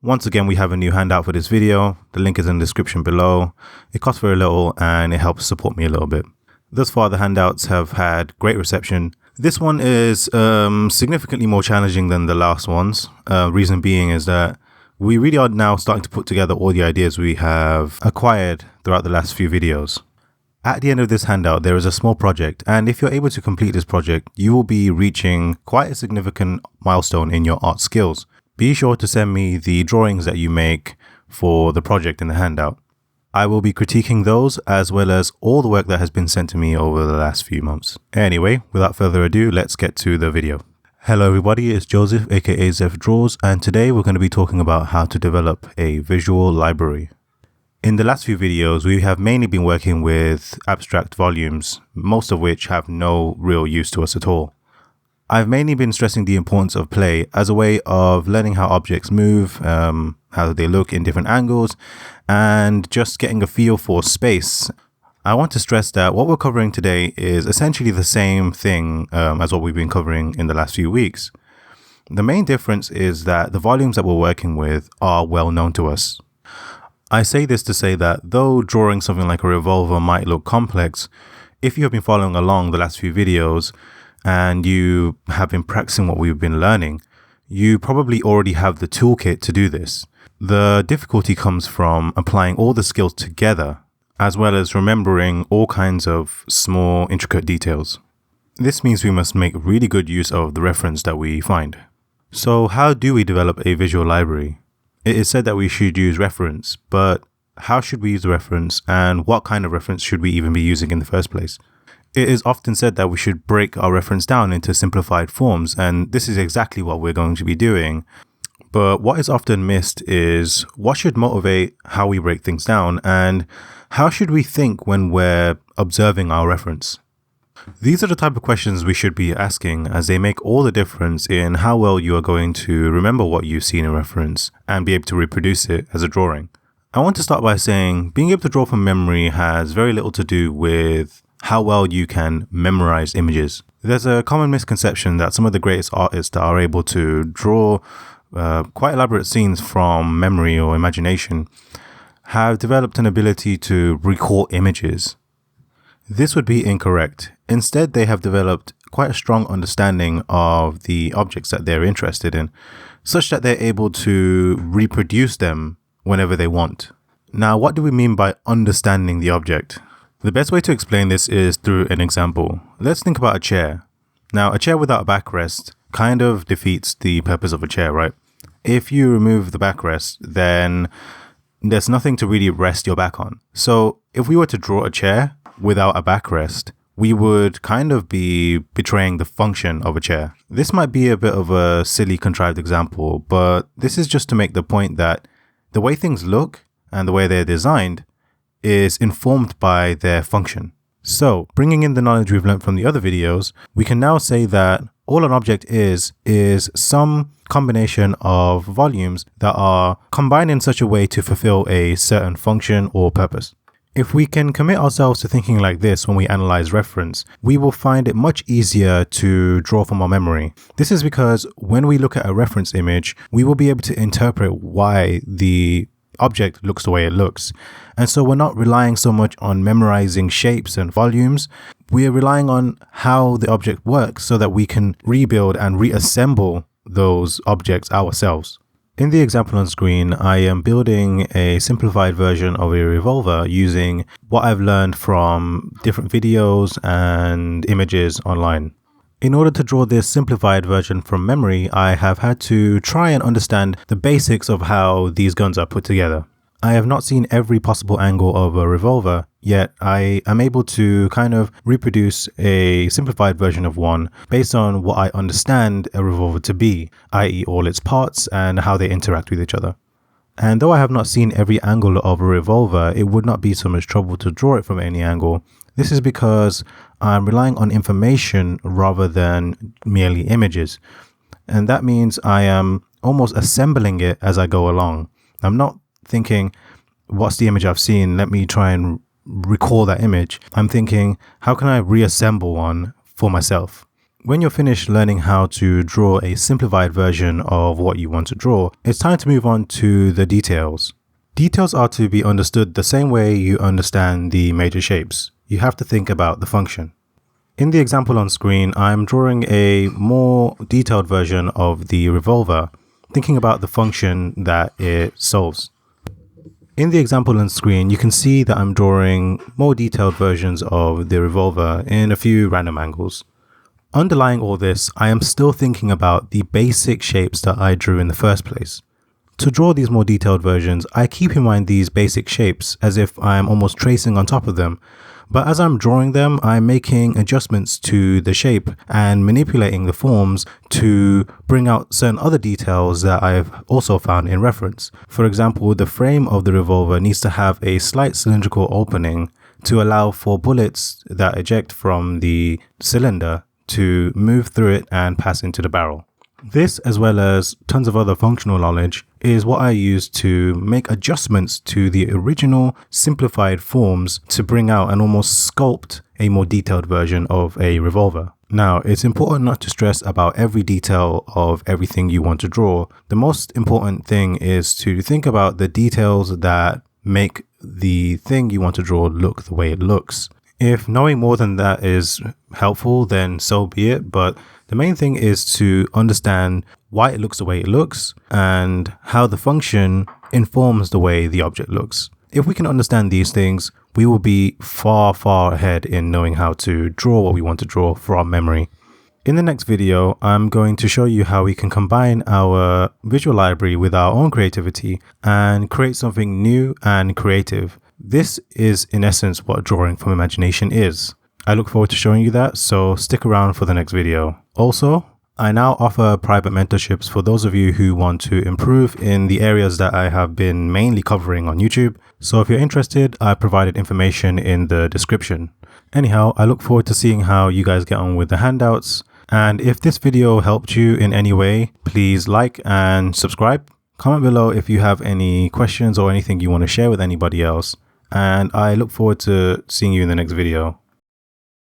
Once again, we have a new handout for this video. The link is in the description below. It costs very little and it helps support me a little bit. Thus far, the handouts have had great reception. This one is significantly more challenging than the last ones. Reason being is that we really are now starting to put together all the ideas we have acquired throughout the last few videos. At the end of this handout, there is a small project, and if you're able to complete this project, you will be reaching quite a significant milestone in your art skills. Be sure to send me the drawings that you make for the project in the handout. I will be critiquing those as well as all the work that has been sent to me over the last few months. Anyway, without further ado, let's get to the video. Hello everybody, it's Joseph aka Zeph Draws, and today we're going to be talking about how to develop a visual library. In the last few videos, we have mainly been working with abstract volumes, most of which have no real use to us at all. I've mainly been stressing the importance of play as a way of learning how objects move, how they look in different angles, and just getting a feel for space. I want to stress that what we're covering today is essentially the same thing as what we've been covering in the last few weeks. The main difference is that the volumes that we're working with are well known to us. I say this to say that though drawing something like a revolver might look complex, if you have been following along the last few videos and you have been practicing what we've been learning, you probably already have the toolkit to do this. The difficulty comes from applying all the skills together, as well as remembering all kinds of small, intricate details. This means we must make really good use of the reference that we find. So how do we develop a visual library? It is said that we should use reference, but how should we use the reference, and what kind of reference should we even be using in the first place? It is often said that we should break our reference down into simplified forms, and this is exactly what we're going to be doing. But what is often missed is what should motivate how we break things down, and how should we think when we're observing our reference? These are the type of questions we should be asking, as they make all the difference in how well you are going to remember what you've seen in reference and be able to reproduce it as a drawing. I want to start by saying being able to draw from memory has very little to do with how well you can memorize images. There's a common misconception that some of the greatest artists that are able to draw quite elaborate scenes from memory or imagination have developed an ability to recall images. This would be incorrect. Instead, they have developed quite a strong understanding of the objects that they're interested in, such that they're able to reproduce them whenever they want. Now, what do we mean by understanding the object? The best way to explain this is through an example. Let's think about a chair. Now, a chair without a backrest kind of defeats the purpose of a chair, right? If you remove the backrest, then there's nothing to really rest your back on. So if we were to draw a chair without a backrest, we would kind of be betraying the function of a chair. This might be a bit of a silly contrived example, but this is just to make the point that the way things look and the way they're designed is informed by their function. So bringing in the knowledge we've learned from the other videos, we can now say that all an object is some combination of volumes that are combined in such a way to fulfill a certain function or purpose. If we can commit ourselves to thinking like this when we analyze reference, we will find it much easier to draw from our memory. This is because when we look at a reference image, we will be able to interpret why the object looks the way it looks. And so we're not relying so much on memorizing shapes and volumes. We're relying on how the object works so that we can rebuild and reassemble those objects ourselves. In the example on screen, I am building a simplified version of a revolver using what I've learned from different videos and images online. In order to draw this simplified version from memory, I have had to try and understand the basics of how these guns are put together. I have not seen every possible angle of a revolver, yet I am able to kind of reproduce a simplified version of one based on what I understand a revolver to be, i.e. all its parts and how they interact with each other. And though I have not seen every angle of a revolver, it would not be so much trouble to draw it from any angle. This is because I'm relying on information rather than merely images. And that means I am almost assembling it as I go along. I'm not thinking, what's the image I've seen? Let me try and recall that image. I'm thinking, how can I reassemble one for myself? When you're finished learning how to draw a simplified version of what you want to draw, it's time to move on to the details. Details are to be understood the same way you understand the major shapes. You have to think about the function. In the example on screen, I'm drawing a more detailed version of the revolver, thinking about the function that it solves. In the example on screen, you can see that I'm drawing more detailed versions of the revolver in a few random angles. Underlying all this, I am still thinking about the basic shapes that I drew in the first place. To draw these more detailed versions, I keep in mind these basic shapes as if I'm almost tracing on top of them. But as I'm drawing them, I'm making adjustments to the shape and manipulating the forms to bring out certain other details that I've also found in reference. For example, the frame of the revolver needs to have a slight cylindrical opening to allow for bullets that eject from the cylinder to move through it and pass into the barrel. This, as well as tons of other functional knowledge, is what I use to make adjustments to the original simplified forms to bring out and almost sculpt a more detailed version of a revolver. Now, it's important not to stress about every detail of everything you want to draw. The most important thing is to think about the details that make the thing you want to draw look the way it looks. If knowing more than that is helpful, then so be it. But the main thing is to understand why it looks the way it looks and how the function informs the way the object looks. If we can understand these things, we will be far, far ahead in knowing how to draw what we want to draw from memory. In the next video, I'm going to show you how we can combine our visual library with our own creativity and create something new and creative. This is in essence what drawing from imagination is. I look forward to showing you that, so stick around for the next video. Also, I now offer private mentorships for those of you who want to improve in the areas that I have been mainly covering on YouTube. So if you're interested, I provided information in the description. Anyhow, I look forward to seeing how you guys get on with the handouts. And if this video helped you in any way, please like and subscribe. Comment below if you have any questions or anything you want to share with anybody else. And I look forward to seeing you in the next video.